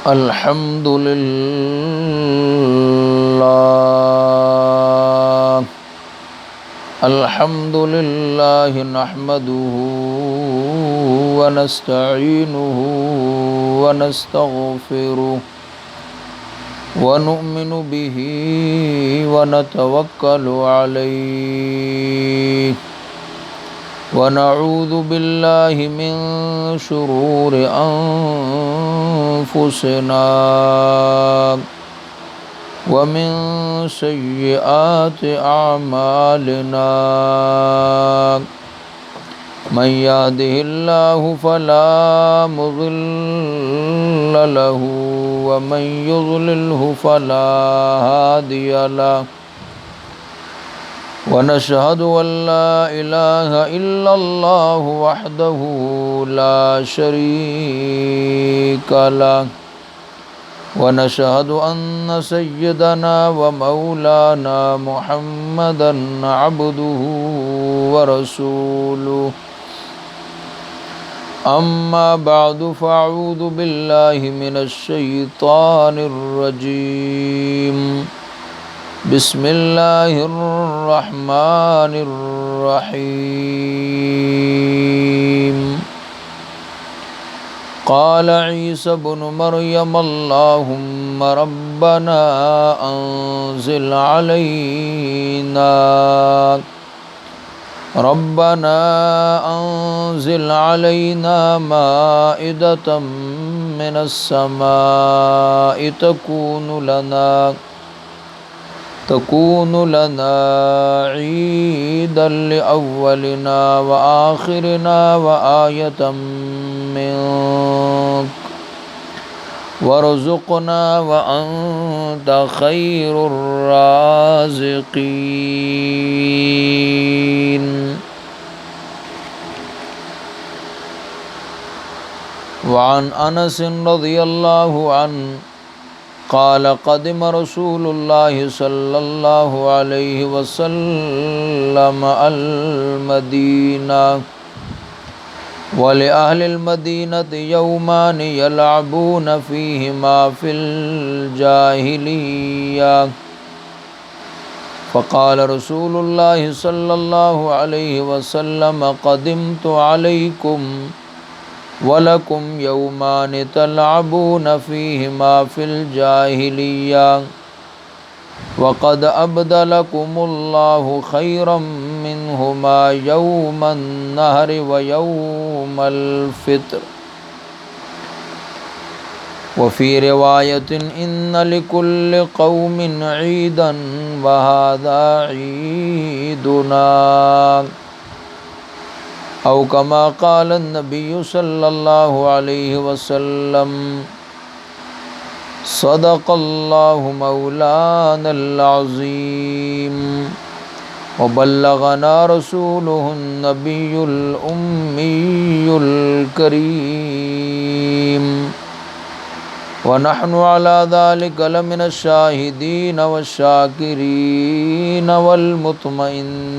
الحمد لله الحمد لله نحمده ونستعينه ونستغفره ونؤمن به ونتوكل عليه ونعوذ بالله من شرور أنفسنا ومن سيئات أعمالنا من يهده الله فلا مضل له ومن يضلله فلا هادي له ونشهد أن لا إله إلا الله وحده لا شريك له ونشهد أن سيدنا ومولانا محمدا عبده ورسوله أما بعد فأعوذ بالله من الشيطان الرجيم بسم الله الرحمن الرحيم قال عيسى ابن مريم اللهم ربنا أنزل علينا مائدة من السماء تكون لنا عيدا لأولنا وآخرنا وآية منك وارزقنا وأنت خير الرازقين وعن أنس رضي الله عنه قال قدم رسول الله صلى الله عليه وسلم المدينة ولأهل المدينة يومان يلعبون فيهما في الجاهلية فقال رسول الله صلى الله عليه وسلم قدمت عليكم ولكم يومان تلعبون فيهما في الجاهلية وقد أبدلكم الله خيرا منهما يوم النهر ويوم الفطر وفي رواية إن لكل قوم عيدا وهذا عيدنا أو كما قال النبي صلى الله عليه وسلم صدق الله مولانا العظيم وبلغنا رسوله النبي الأمي الكريم ونحن على ذلك لمن الشاهدين والشاكرين والمطمئنين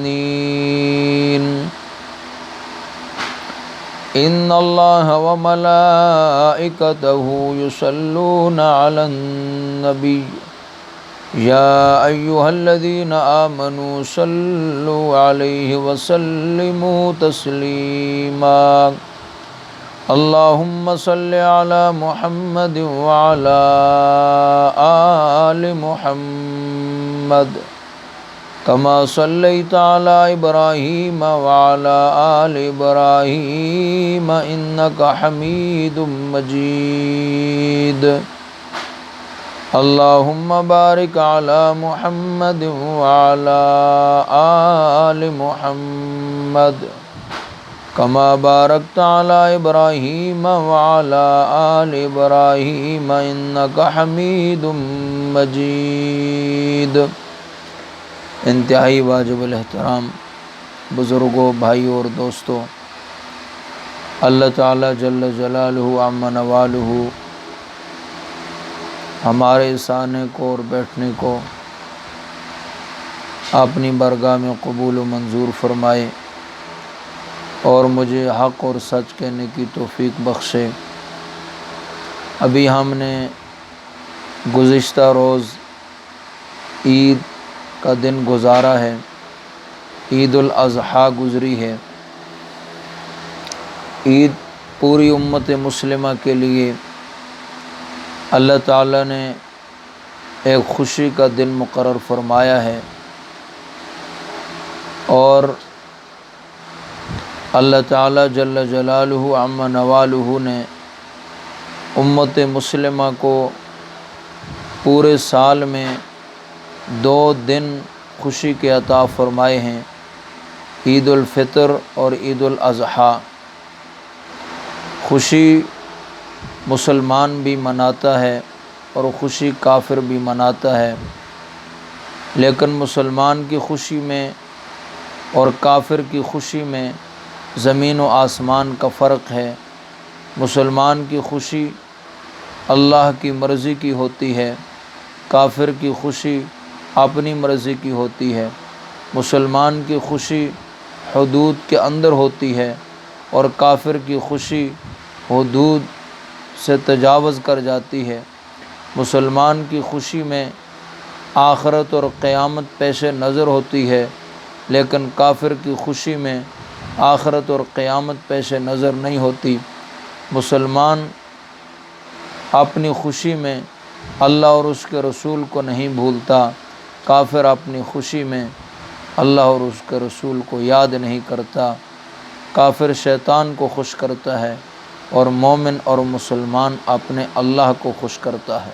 إن الله وملائكته يصلون على النبي يا أيها الذين آمنوا صلوا عليه وسلموا تسليما اللهم صل على محمد وعلى آل محمد كما صليت على إبراهيم وعلى آل إبراهيم إنك حميد مجيد اللهم بارك على محمد وعلى آل محمد كما باركت على إبراهيم وعلى آل إبراهيم إنك حميد مجيد انتہائی واجب الاحترام بزرگوں، بھائیوں اور دوستوں، اللہ تعالیٰ جل جلالہ عم نوالہ ہمارے اس آنے کو اور بیٹھنے کو اپنی بارگاہ میں قبول و منظور فرمائے اور مجھے حق اور سچ کہنے کی توفیق بخشے۔ ابھی ہم نے گزشتہ روز عید کا دن گزارا ہے، عید الاضحیٰ گزری ہے۔ عید پوری امت مسلمہ کے لیے اللہ تعالیٰ نے ایک خوشی کا دن مقرر فرمایا ہے، اور اللہ تعالیٰ جل جلالہ عم نوالہ نے امت مسلمہ کو پورے سال میں 2 دن خوشی کے عطا فرمائے ہیں، عید الفطر اور عید الاضحیٰ۔ خوشی مسلمان بھی مناتا ہے اور خوشی کافر بھی مناتا ہے، لیکن مسلمان کی خوشی میں اور کافر کی خوشی میں زمین و آسمان کا فرق ہے۔ مسلمان کی خوشی اللہ کی مرضی کی ہوتی ہے، کافر کی خوشی اپنی مرضی کی ہوتی ہے۔ مسلمان کی خوشی حدود کے اندر ہوتی ہے اور کافر کی خوشی حدود سے تجاوز کر جاتی ہے۔ مسلمان کی خوشی میں آخرت اور قیامت پیش نظر ہوتی ہے، لیکن کافر کی خوشی میں آخرت اور قیامت پیش نظر نہیں ہوتی۔ مسلمان اپنی خوشی میں اللہ اور اس کے رسول کو نہیں بھولتا، کافر اپنی خوشی میں اللہ اور اس کے رسول کو یاد نہیں کرتا۔ کافر شیطان کو خوش کرتا ہے اور مومن اور مسلمان اپنے اللہ کو خوش کرتا ہے۔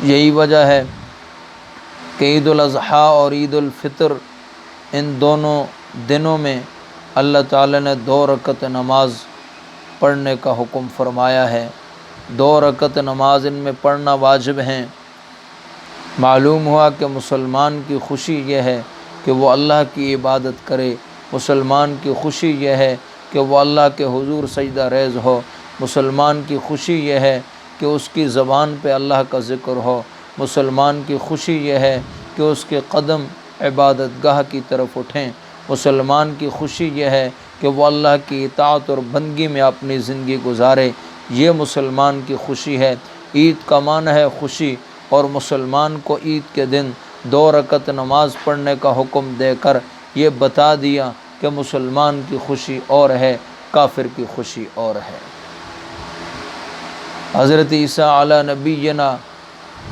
یہی وجہ ہے کہ عید الاضحیٰ اور عید الفطر، ان دونوں دنوں میں اللہ تعالیٰ نے 2 رکعت نماز پڑھنے کا حکم فرمایا ہے۔ 2 رکعت نماز ان میں پڑھنا واجب ہیں۔ معلوم ہوا کہ مسلمان کی خوشی یہ ہے کہ وہ اللہ کی عبادت کرے، مسلمان کی خوشی یہ ہے کہ وہ اللہ کے حضور سجدہ ریز ہو، مسلمان کی خوشی یہ ہے کہ اس کی زبان پہ اللہ کا ذکر ہو، مسلمان کی خوشی یہ ہے کہ اس کے قدم عبادت گاہ کی طرف اٹھیں، مسلمان کی خوشی یہ ہے کہ وہ اللہ کی اطاعت اور بندگی میں اپنی زندگی گزارے۔ یہ مسلمان کی خوشی ہے۔ عید کا معنی ہے خوشی، اور مسلمان کو عید کے دن 2 رکعت نماز پڑھنے کا حکم دے کر یہ بتا دیا کہ مسلمان کی خوشی اور ہے، کافر کی خوشی اور ہے۔ حضرت عیسیٰ علی نبینا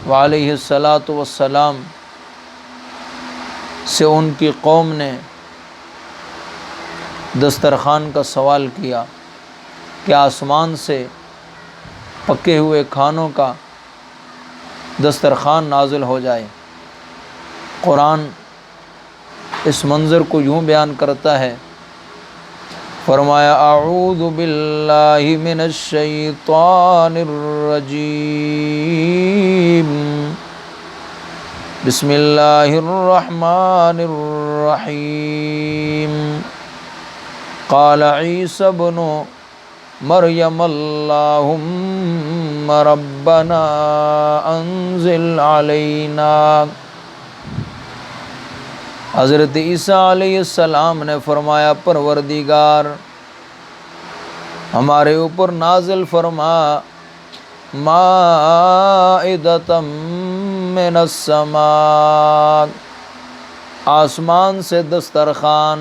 وعلیہ الصلاۃ والسلام سے ان کی قوم نے دسترخوان کا سوال کیا کہ آسمان سے پکے ہوئے کھانوں کا دسترخوان نازل ہو جائے۔ قرآن اس منظر کو یوں بیان کرتا ہے، فرمایا اعوذ باللہ من الشیطان الرجیم، بسم اللہ الرحمن الرحیم، قال عیسی ابن مریم اللہم ربنا انزل علینا۔ حضرت عیسیٰ علیہ السلام نے فرمایا پروردگار ہمارے اوپر نازل فرما مائدۃ من السماء، آسمان سے دسترخوان،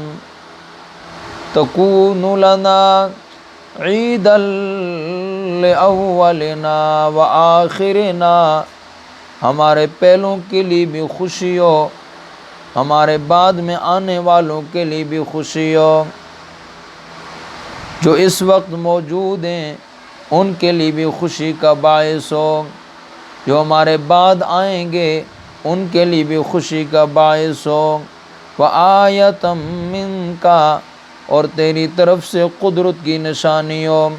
تکون لنا عیدا لأولنا وآخرنا، ہمارے پہلوں کے لیے بھی خوشی ہو، ہمارے بعد میں آنے والوں کے لیے بھی خوشی ہو، جو اس وقت موجود ہیں ان کے لیے بھی خوشی کا باعث ہو، جو ہمارے بعد آئیں گے ان کے لیے بھی خوشی کا باعث ہو، وآیۃ منک، اور تیری طرف سے قدرت کی نشانی ہو۔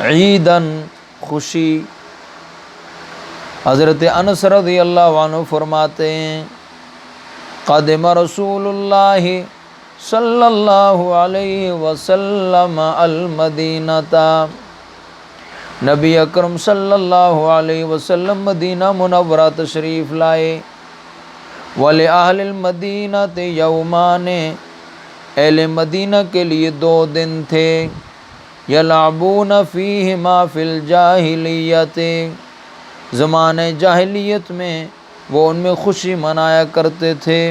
عیدن، خوشی۔ حضرت انس رضی اللہ عنہ فرماتے ہیں قدم رسول اللہ صلی اللہ علیہ وسلم المدینہ، نبی اکرم صلی اللہ علیہ وسلم مدینہ منورہ تشریف لائے۔ وَلِأَهْلِ الْمَدِينَةِ يَوْمَانِ، اہل مدینہ کے لیے 2 دن تھے۔ یلعبون فیہما فی الجاہلیت، زمانے جاہلیت میں وہ ان میں خوشی منایا کرتے تھے،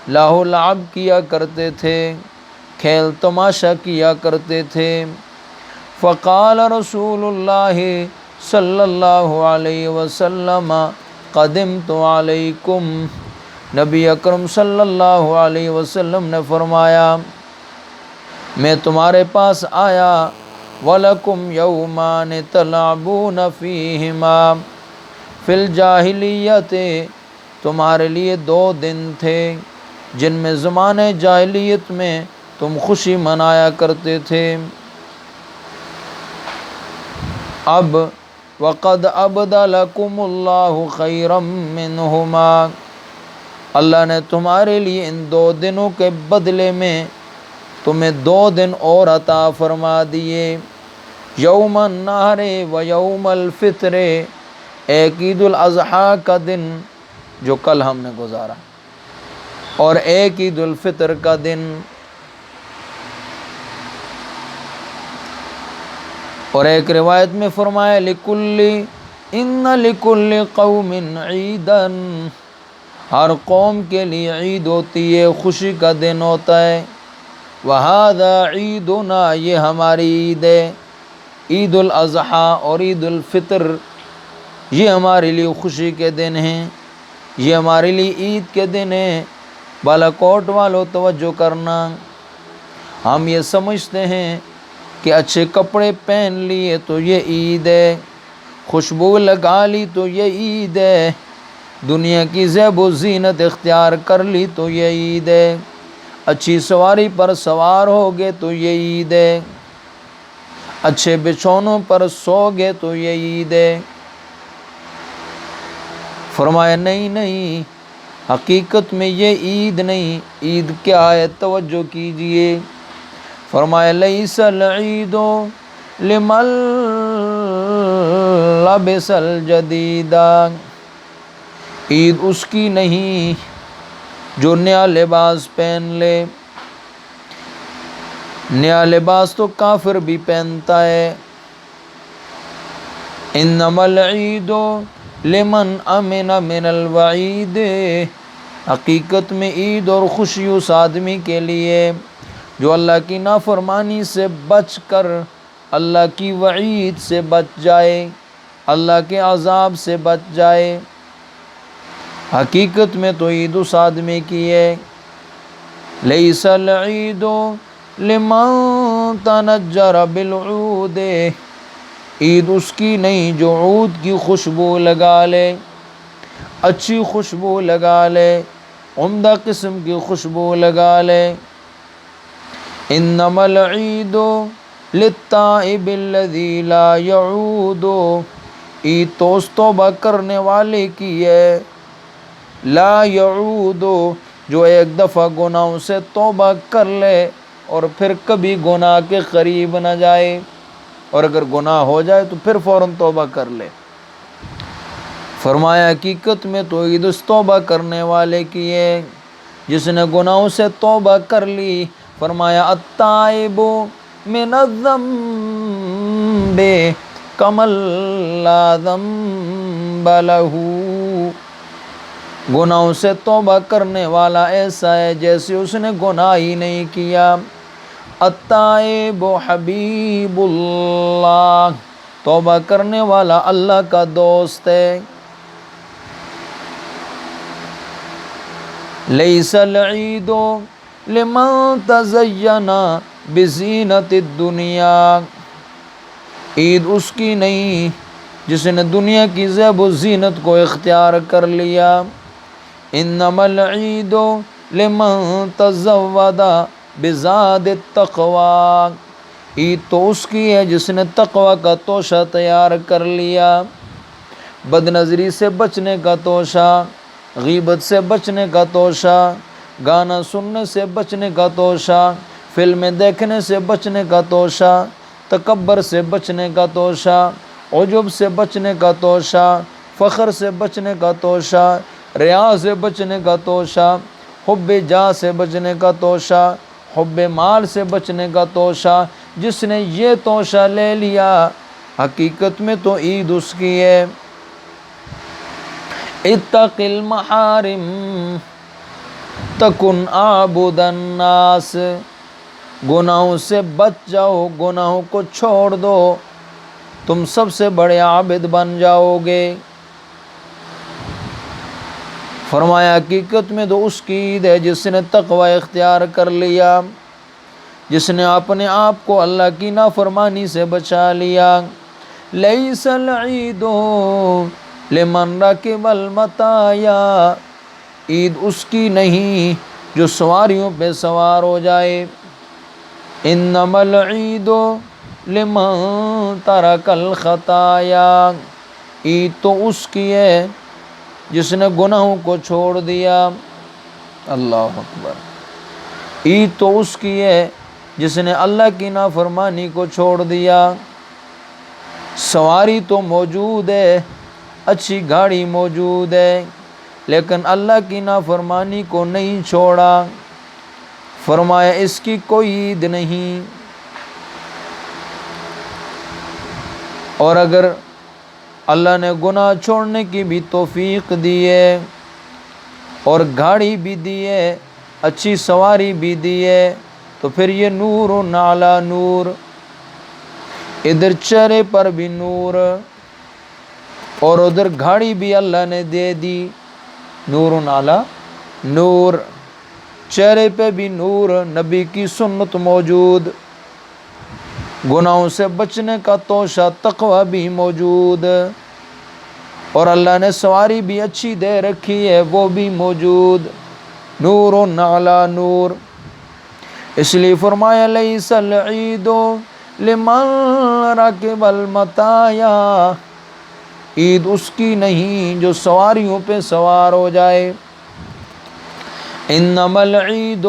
لاہ و لعب کیا کرتے تھے، کھیل تماشا کیا کرتے تھے۔ فقال رسول اللہ صلی اللہ علیہ وسلم قدمت علیکم، نبی اکرم صلی اللہ علیہ وسلم نے فرمایا میں تمہارے پاس آیا، وَلَكُمْ يَوْمَانِ تَلْعَبُونَ فِيهِمَا فِي الْجَاهِلِيَّةِ، تمہارے لیے 2 دن تھے جن میں زمانے جاہلیت میں تم خوشی منایا کرتے تھے۔ اب وَقَدْ أَبْدَلَكُمُ اللَّهُ خَيْرًا مِّنْهُمَا، اللہ نے تمہارے لیے ان 2 دنوں کے بدلے میں تمہیں 2 دن اور عطا فرما دیے، یوم النحر و یوم الفطر، ایک عید الاضحیٰ کا دن جو کل ہم نے گزارا اور ایک عید الفطر کا دن۔ اور ایک روایت میں فرمایا ان لکل قوم عیدا، ہر قوم کے لیے عید ہوتی ہے، خوشی کا دن ہوتا ہے، وَهَذَا عیدنا، یہ ہماری عید ہے، عید الاضحیٰ اور عید الفطر یہ ہمارے لیے خوشی کے دن ہیں، یہ ہمارے لیے عید کے دن ہیں۔ بالاکوٹ والوں توجہ کرنا، ہم یہ سمجھتے ہیں کہ اچھے کپڑے پہن لیے تو یہ عید ہے، خوشبو لگا لی تو یہ عید ہے، دنیا کی زیب و زینت اختیار کر لی تو یہ عید ہے، اچھی سواری پر سوار ہو گئے تو یہ عید ہے، اچھے بچھونوں پر سو گئے تو یہ عید ہے۔ فرمایا نہیں، حقیقت میں یہ عید نہیں، عید کیا ہے توجہ کیجئے۔ فرمایا لیس العید لمن لبس الجدید، عید اس کی نہیں جو نیا لباس پہن لے، نیا لباس تو کافر بھی پہنتا ہے۔ انما العید لمن امن من الوعید، حقیقت میں عید اور خوشی اس آدمی کے لیے جو اللہ کی نافرمانی سے بچ کر اللہ کی وعید سے بچ جائے، اللہ کے عذاب سے بچ جائے۔ حقیقت میں تو عید اس آدمی کی ہے۔ لیس العید لمن تنجر بالعود، عید اس کی نہیں جو عود کی خوشبو لگا لے، اچھی خوشبو لگا لے، عمدہ قسم کی خوشبو لگا لے۔ انما العید للتائب الذی لا یعود، عید تو اس توبہ کرنے والے کی ہے، لا یعود جو ایک دفعہ گناہوں سے توبہ کر لے اور پھر کبھی گناہ کے قریب نہ جائے، اور اگر گناہ ہو جائے تو پھر فوراً توبہ کر لے۔ فرمایا حقیقت میں تو عید اس توبہ کرنے والے کی ہے جس نے گناہوں سے توبہ کر لی۔ فرمایا التائب من الذنب کمن لا ذنب لہ، گناہوں سے توبہ کرنے والا ایسا ہے جیسے اس نے گناہ ہی نہیں کیا۔ التائب حبیب اللہ، توبہ کرنے والا اللہ کا دوست ہے۔ لیس العید لمن تزین بزینت الدنیا، عید اس کی نہیں جس نے دنیا کی زیب و زینت کو اختیار کر لیا۔ انما العید لمن تزود بزاد التقوی، عید تو اس کی ہے جس نے تقوی کا توشہ تیار کر لیا، بد نظری سے بچنے کا توشہ، غیبت سے بچنے کا توشہ، گانا سننے سے بچنے کا توشہ، فلمیں دیکھنے سے بچنے کا توشہ، تکبر سے بچنے کا توشہ، عجب سے بچنے کا توشہ، فخر سے بچنے کا توشہ، ریا سے بچنے کا توشہ، حب جاہ سے بچنے کا توشہ، حب مال سے بچنے کا توشہ، جس نے یہ توشہ لے لیا حقیقت میں تو عید اس کی ہے۔ اتق المحارم تکن عابد الناس، گناہوں سے بچ جاؤ، گناہوں کو چھوڑ دو، تم سب سے بڑے عابد بن جاؤ گے۔ فرمایا حقیقت میں تو اس کی عید ہے جس نے تقوی اختیار کر لیا، جس نے اپنے آپ کو اللہ کی نافرمانی سے بچا لیا۔ لیس العید لمن رکب المطایا، عید اس کی نہیں جو سواریوں پہ سوار ہو جائے۔ انما العید لمن ترک الخطایا، عید تو اس کی ہے جس نے گناہوں کو چھوڑ دیا۔ اللہ اکبر۔ عید تو اس کی ہے جس نے اللہ کی نافرمانی کو چھوڑ دیا۔ سواری تو موجود ہے، اچھی گاڑی موجود ہے، لیکن اللہ کی نافرمانی کو نہیں چھوڑا۔ فرمایا اس کی کوئی عید نہیں۔ اور اگر اللہ نے گناہ چھوڑنے کی بھی توفیق دی ہے اور گاڑی بھی دی ہے، اچھی سواری بھی دی ہے، تو پھر یہ نور علی نور، ادھر چہرے پر بھی نور اور ادھر گاڑی بھی اللہ نے دے دی، نور علی نور، چہرے پہ بھی نور، نبی کی سنت موجود، گناہوں سے بچنے کا توشہ تقوی بھی موجود، اور اللہ نے سواری بھی اچھی دے رکھی ہے وہ بھی موجود، نور علی نور۔ اس لیے فرمایا لیس العید لمن رکب المطایا، عید اس کی نہیں جو سواریوں پہ سوار ہو جائے۔ انما العید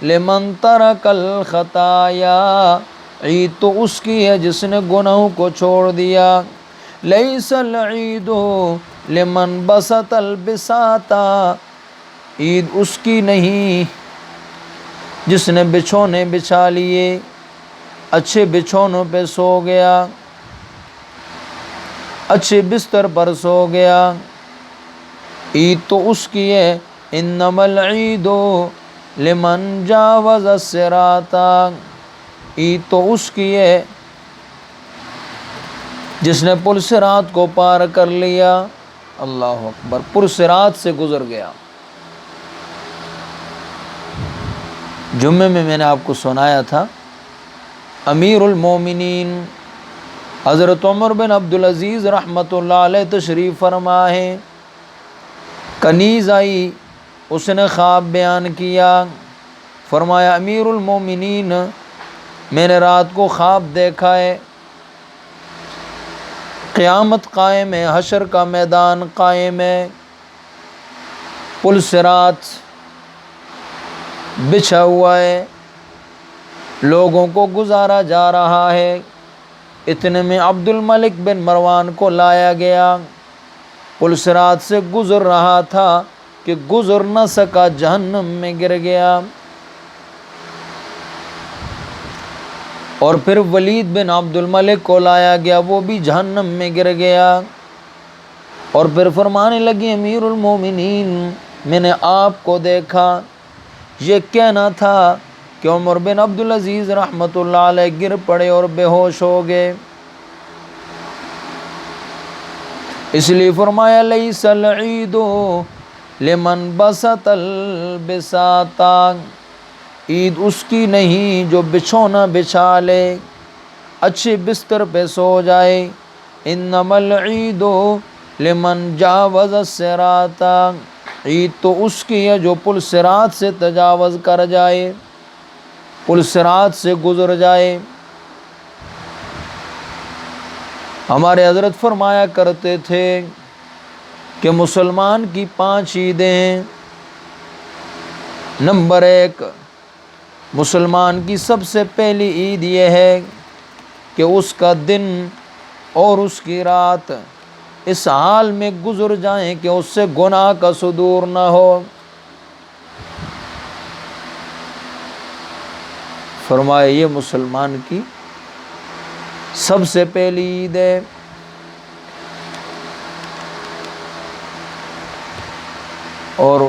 لمن ترک الخطایا، عید تو اس کی ہے جس نے گناہوں کو چھوڑ دیا۔ لیس العید لمن بسط البساطا، عید اس کی نہیں جس نے بچھونے بچھا لیے، اچھے بچھونوں پہ سو گیا، اچھے بستر پر سو گیا۔ عید تو اس کی ہے انما العید لمن جاوز الصراط، عید تو اس کی ہے جس نے پل صراط کو پار کر لیا۔ اللہ اکبر، پل صراط سے گزر گیا۔ جمعے میں نے آپ کو سنایا تھا، امیر المومنین حضرت عمر بن عبدالعزیز رحمۃ اللہ علیہ تشریف فرما ہے، کنیز آئی، اس نے خواب بیان کیا، فرمایا امیر المومنین میں نے رات کو خواب دیکھا ہے، قیامت قائم ہے، حشر کا میدان قائم ہے، پل صراط بچھا ہوا ہے، لوگوں کو گزارا جا رہا ہے۔ اتنے میں عبد الملک بن مروان کو لایا گیا، پل صراط سے گزر رہا تھا کہ گزر نہ سکا، جہنم میں گر گیا۔ اور پھر ولید بن عبد الملک کو لایا گیا، وہ بھی جہنم میں گر گیا۔ اور پھر فرمانے لگی امیر المومنین میں نے آپ کو دیکھا، یہ کہنا تھا کہ عمر بن عبدالعزیز رحمۃ اللہ علیہ گر پڑے اور بے ہوش ہو گئے۔ اس لیے فرمایا لیس العید لمن بسط البساط، عید اس کی نہیں جو بچھونا بچھا لے، اچھے بستر پہ سو جائے۔ انما العید لمن جاوز الصراط، عید تو اس کی ہے جو پل صراط سے تجاوز کر جائے، پل صراط سے گزر جائے۔ ہمارے حضرت فرمایا کرتے تھے کہ مسلمان کی 5 عیدیں ہیں۔ نمبر 1، مسلمان کی سب سے پہلی عید یہ ہے کہ اس کا دن اور اس کی رات اس حال میں گزر جائیں کہ اس سے گناہ کا صدور نہ ہو۔ فرمایا یہ مسلمان کی سب سے پہلی عید ہے۔ اور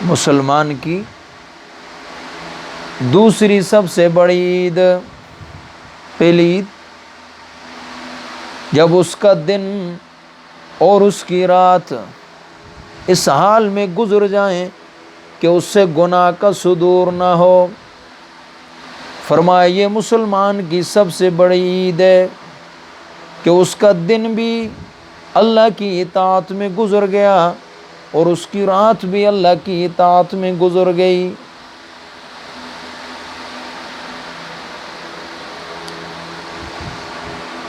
مسلمان کی دوسری سب سے بڑی عید، پہلی عید جب اس کا دن اور اس کی رات اس حال میں گزر جائیں کہ اس سے گناہ کا صدور نہ ہو۔ فرمایا یہ مسلمان کی سب سے بڑی عید ہے کہ اس کا دن بھی اللہ کی اطاعت میں گزر گیا اور اس کی رات بھی اللہ کی اطاعت میں گزر گئی۔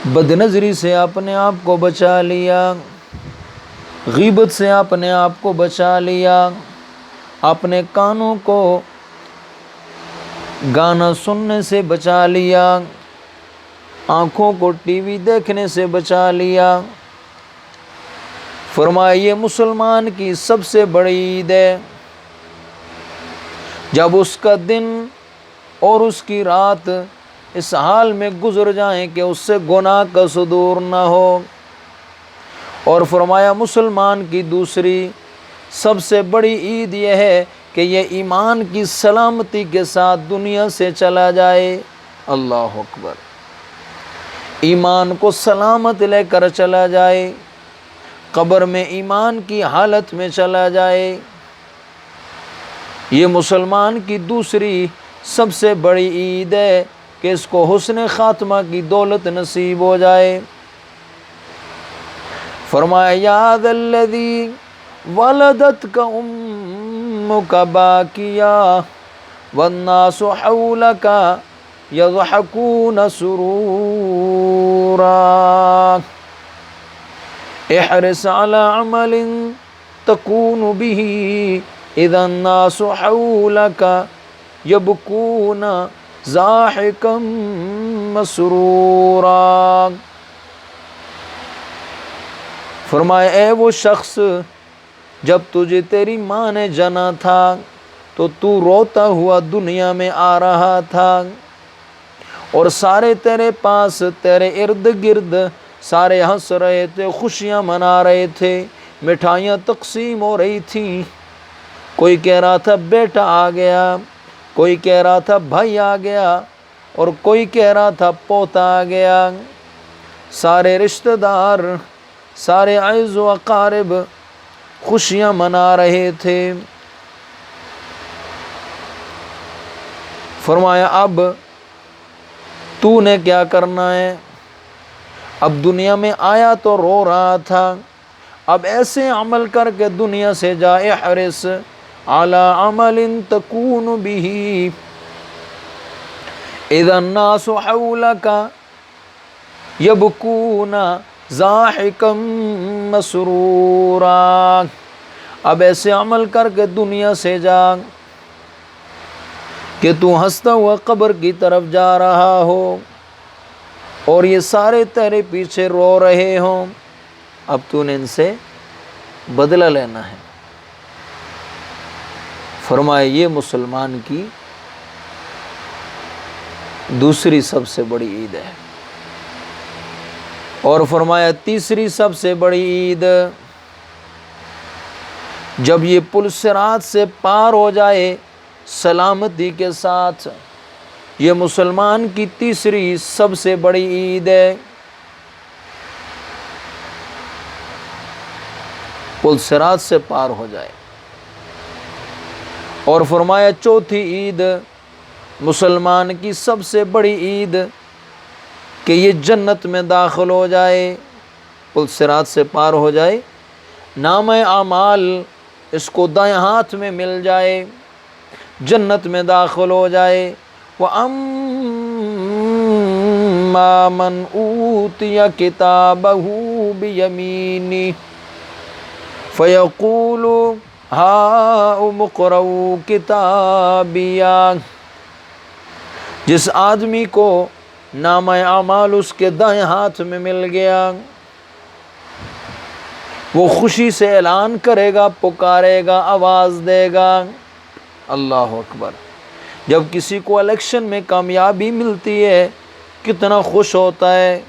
بد نظری سے اپنے آپ کو بچا لیا، غیبت سے اپنے آپ کو بچا لیا، اپنے کانوں کو گانا سننے سے بچا لیا، آنکھوں کو ٹی وی دیکھنے سے بچا لیا۔ فرمایا یہ مسلمان کی سب سے بڑی عید ہے جب اس کا دن اور اس کی رات اس حال میں گزر جائیں کہ اس سے گناہ کا صدور نہ ہو۔ اور فرمایا مسلمان کی دوسری سب سے بڑی عید یہ ہے کہ یہ ایمان کی سلامتی کے ساتھ دنیا سے چلا جائے۔ اللہ اکبر، ایمان کو سلامت لے کر چلا جائے، قبر میں ایمان کی حالت میں چلا جائے۔ یہ مسلمان کی دوسری سب سے بڑی عید ہے کہ اس کو حسن خاتمہ کی دولت نصیب ہو جائے۔ فرمایا یا ذا الذی ولدتک امک باکیا والناس حولک یضحکون سرورا احرص علی عمل تکون به اذا الناس حولک یبکون ضاحکا مسرورا۔ فرمایا اے وہ شخص جب تجھے تیری ماں نے جنا تھا تو روتا ہوا دنیا میں آ رہا تھا اور سارے تیرے پاس تیرے ارد گرد سارے ہنس رہے تھے، خوشیاں منا رہے تھے، مٹھائیاں تقسیم ہو رہی تھیں۔ کوئی کہہ رہا تھا بیٹا آ گیا، کوئی کہہ رہا تھا بھائی آ گیا اور کوئی کہہ رہا تھا پوتا آ گیا۔ سارے رشتہ دار، سارے اعز و اقارب خوشیاں منا رہے تھے۔ فرمایا اب تو نے کیا کرنا ہے؟ اب دنیا میں آیا تو رو رہا تھا، اب ایسے عمل کر کے دنیا سے جا، احرص علی عمل تکون به اذا الناس حولک یبکون ضاحکا مسرورا۔ اب ایسے عمل کر کے دنیا سے جا کہ تو ہنستا ہوا قبر کی طرف جا رہا ہو اور یہ سارے تیرے پیچھے رو رہے ہوں۔ اب تو نے ان سے بدلہ لینا ہے۔ فرمایا یہ مسلمان کی دوسری سب سے بڑی عید ہے۔ اور فرمایا تیسری سب سے بڑی عید جب یہ پل صراط سے پار ہو جائے سلامتی کے ساتھ، یہ مسلمان کی تیسری سب سے بڑی عید ہے۔ پل صراط سے پار ہو جائے۔ اور فرمایا چوتھی عید مسلمان کی سب سے بڑی عید کہ یہ جنت میں داخل ہو جائے، پل صراط سے پار ہو جائے، نام اعمال اس کو دائیں ہاتھ میں مل جائے، جنت میں داخل ہو جائے۔ وَأَمَّا مَنْ أُوتِيَ كِتَابَهُ بِيَمِينِهِ فَيَقُولُ هَاؤُمُ اقْرَءُوا كِتَابِيَهْ۔ جس آدمی کو نامہ اعمال اس کے دائیں ہاتھ میں مل گیا، وہ خوشی سے اعلان کرے گا، پکارے گا، آواز دے گا۔ اللہ اکبر۔ جب کسی کو الیکشن میں کامیابی ملتی ہے کتنا خوش ہوتا ہے،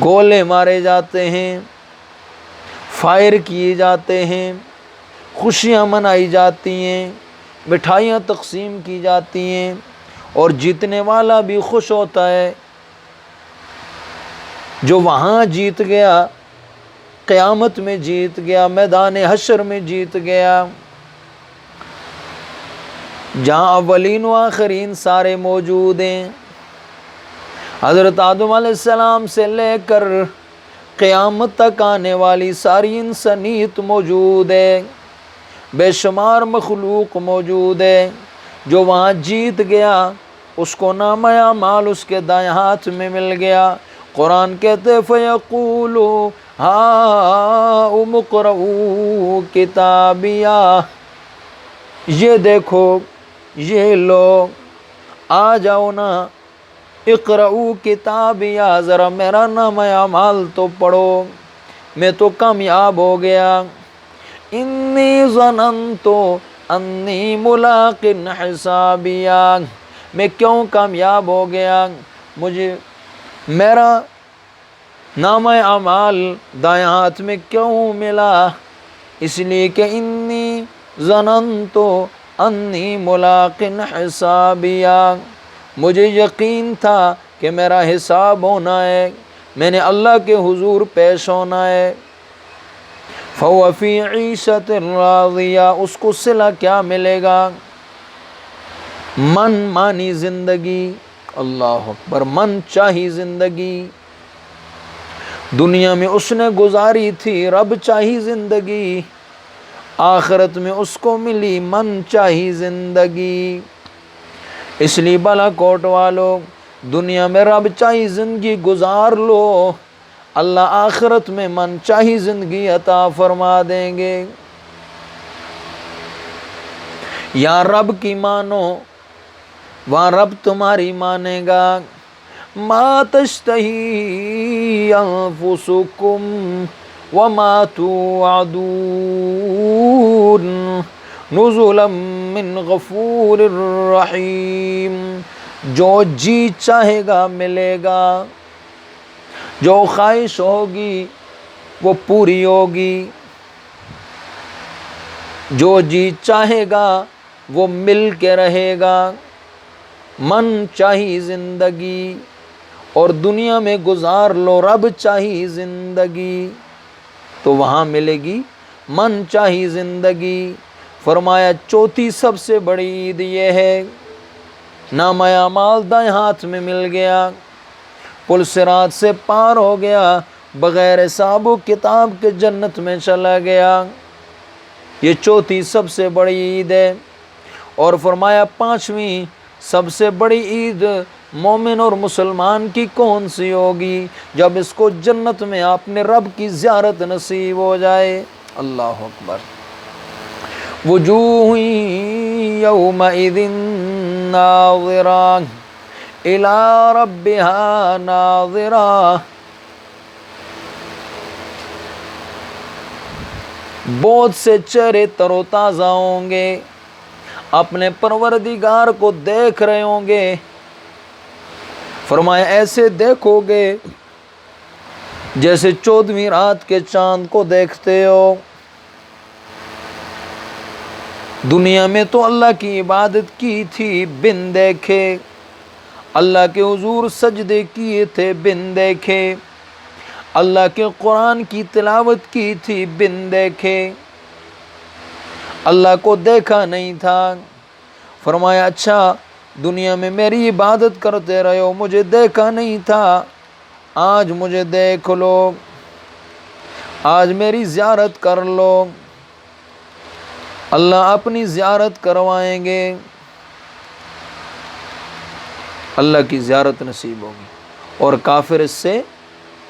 گولے مارے جاتے ہیں، فائر کیے جاتے ہیں، خوشیاں منائی جاتی ہیں، مٹھائیاں تقسیم کی جاتی ہیں، اور جیتنے والا بھی خوش ہوتا ہے۔ جو وہاں جیت گیا، قیامت میں جیت گیا، میدان حشر میں جیت گیا، جہاں اولین و آخرین سارے موجود ہیں۔ حضرت آدم علیہ السلام سے لے کر قیامت تک آنے والی ساری انسانیت موجود ہے، بے شمار مخلوق موجود ہے۔ جو وہاں جیت گیا اس کو نامہ اعمال اس کے دائیں ہاتھ میں مل گیا۔ قرآن کہتے فَيَقُولُوا هَاؤُمُ اقْرَءُوا کتابیہ، یہ دیکھو، یہ لو، آ جاؤ نا، اقرؤ کتابیہ، ذرا میرا نامہ اعمال تو پڑھو، میں تو کامیاب ہو گیا۔ انی ظننت انی ملاق حسابیہ، میں کیوں کامیاب ہو گیا؟ مجھے میرا نامہ اعمال دائیں ہاتھ میں کیوں ملا؟ اس لیے کہ انی ظننت انی ملاق حسابیہ، مجھے یقین تھا کہ میرا حساب ہونا ہے، میں نے اللہ کے حضور پیش ہونا ہے۔ فَهُوَ فِي عِيشَةٍ رَاضِيَةٍ، اس کو صلہ کیا ملے گا؟ من مانی زندگی، اللہ اکبر، من چاہی زندگی دنیا میں اس نے گزاری تھی، رب چاہی زندگی، آخرت میں اس کو ملی من چاہی زندگی۔ اس لیے بالا کوٹ والو، دنیا میں رب چاہی زندگی گزار لو، اللہ آخرت میں من چاہی زندگی عطا فرما دیں گے۔ یا رب کی مانو، وہاں رب تمہاری مانے گا۔ ما تشتہی انفسکم وما توعدون نزلا من غفور الرحیم، جو جی چاہے گا ملے گا، جو خواہش ہوگی وہ پوری ہوگی، جو جی چاہے گا وہ مل کے رہے گا۔ من چاہی زندگی اور دنیا میں گزار لو، رب چاہی زندگی تو وہاں ملے گی من چاہی زندگی۔ فرمایا چوتھی سب سے بڑی عید یہ ہے، نامہ اعمال دائیں ہاتھ میں مل گیا، پل صراط سے پار ہو گیا، بغیر حساب و کتاب کے جنت میں چلا گیا۔ یہ چوتھی سب سے بڑی عید ہے۔ اور فرمایا پانچویں سب سے بڑی عید مومن اور مسلمان کی کون سی ہوگی؟ جب اس کو جنت میں اپنے رب کی زیارت نصیب ہو جائے۔ اللہ اکبر۔ وجوہ یومئذ ناظرہ الی ربہا ناظرہ، بہت سے چہرے تر و تازہ ہوں گے، اپنے پروردگار کو دیکھ رہے ہوں گے۔ فرمایا ایسے دیکھو گے جیسے 14ویں رات کے چاند کو دیکھتے ہو۔ دنیا میں تو اللہ کی عبادت کی تھی بن دیکھے، اللہ کے حضور سجدے کیے تھے بن دیکھے، اللہ کے قرآن کی تلاوت کی تھی بن دیکھے، اللہ کو دیکھا نہیں تھا۔ فرمایا اچھا دنیا میں میری عبادت کرتے رہے ہو، مجھے دیکھا نہیں تھا، آج مجھے دیکھ لو، آج میری زیارت کر لو۔ اللہ اپنی زیارت کروائیں گے، اللہ کی زیارت نصیب ہوگی، اور کافر اس سے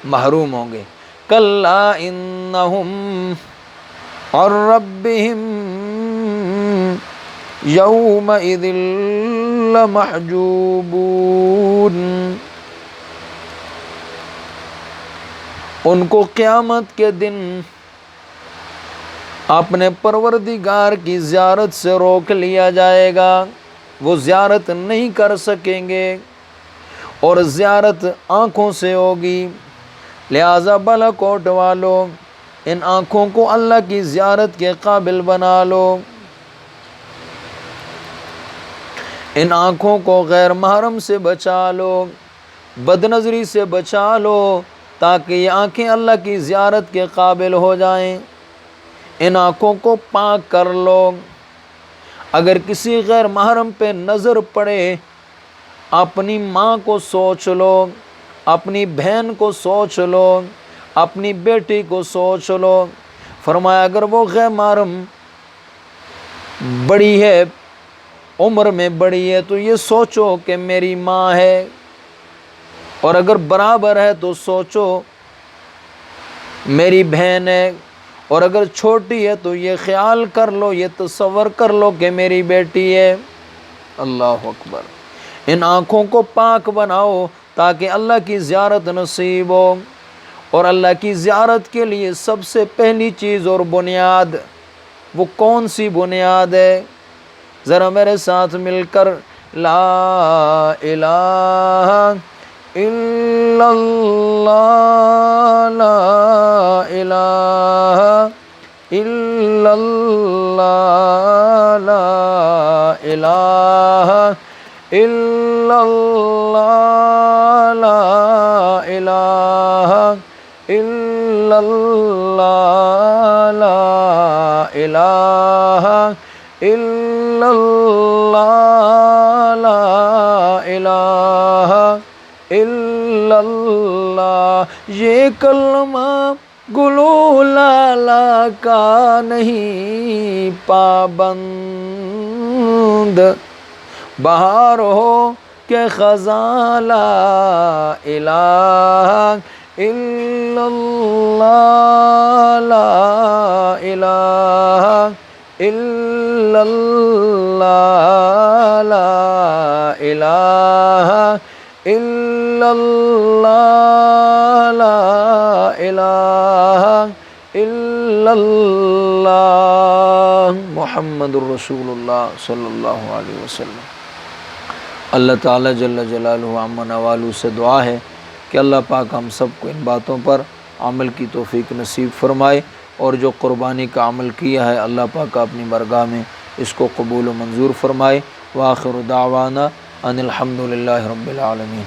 محروم ہوں گے۔ کلا انہم عن ربہم یومئذ لمحجوبون، ان کو قیامت کے دن اپنے پروردگار کی زیارت سے روک لیا جائے گا، وہ زیارت نہیں کر سکیں گے، اور زیارت آنکھوں سے ہوگی۔ لہٰذا بالاکوٹ والوں، ان آنکھوں کو اللہ کی زیارت کے قابل بنا لو، ان آنکھوں کو غیر محرم سے بچا لو، بد نظری سے بچا لو، تاکہ یہ آنکھیں اللہ کی زیارت کے قابل ہو جائیں۔ ان آنکھوں کو پاک کر لو۔ اگر کسی غیر محرم پہ نظر پڑے، اپنی ماں کو سوچ لو، اپنی بہن کو سوچ لو، اپنی بیٹی کو سوچ لو۔ فرمایا اگر وہ غیر محرم بڑی ہے، عمر میں بڑی ہے، تو یہ سوچو کہ میری ماں ہے، اور اگر برابر ہے تو سوچو میری بہن ہے، اور اگر چھوٹی ہے تو یہ خیال کر لو، یہ تصور کر لو کہ میری بیٹی ہے۔ اللہ اکبر۔ ان آنکھوں کو پاک بناؤ تاکہ اللہ کی زیارت نصیب ہو، اور اللہ کی زیارت کے لیے سب سے پہلی چیز اور بنیاد، وہ کون سی بنیاد ہے؟ ذرا میرے ساتھ مل کر لا الہ الا اللہ، لا الہ الا اللہ، لا الہ الا اللہ، لا الہ الا اللہ، لا الہ الا اللہ، لا الہ الا اللہ۔ یہ کلمہ گلو لالا کا نہیں پابند، بہار ہو کہ خزاں لا الہ الا اللہ، لا الہ الا اللہ، لا الہ الا اللہ، لا الہ الا اللہ، محمد الرسول اللہ صلی اللہ علیہ وسلم۔ اللہ تعالیٰ جل جلالہ عم نوالہ سے دعا ہے کہ اللہ پاک ہم سب کو ان باتوں پر عمل کی توفیق نصیب فرمائے، اور جو قربانی کا عمل کیا ہے اللہ پاک اپنی بارگاہ میں اس کو قبول و منظور فرمائے۔ وآخر دعوانا ان الحمد للہ رب العالمین۔